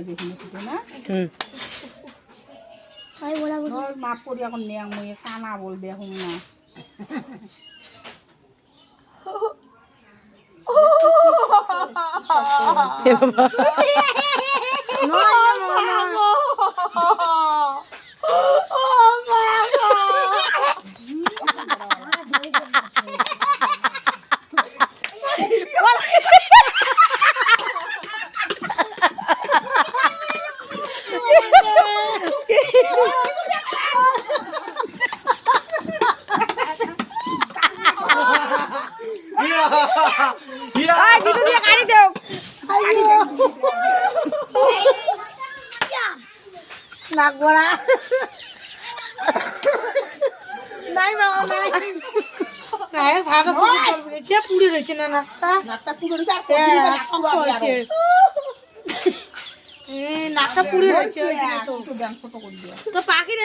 যেখানে থেকে না মাপ করি এখন নেয়া মুয়ে কানা বলবে এখন না নাকবরা নাই বাবা নাই গায়ে সারা চলবে পুড়ে রয়েছে না নাকটা নাকটা পুরো রয়েছে আর কতদিন নাকটা হয়েছে নাকটা পুড়ে রয়েছে একটু ব্যায়াম ছোট করে দিও তো পাখির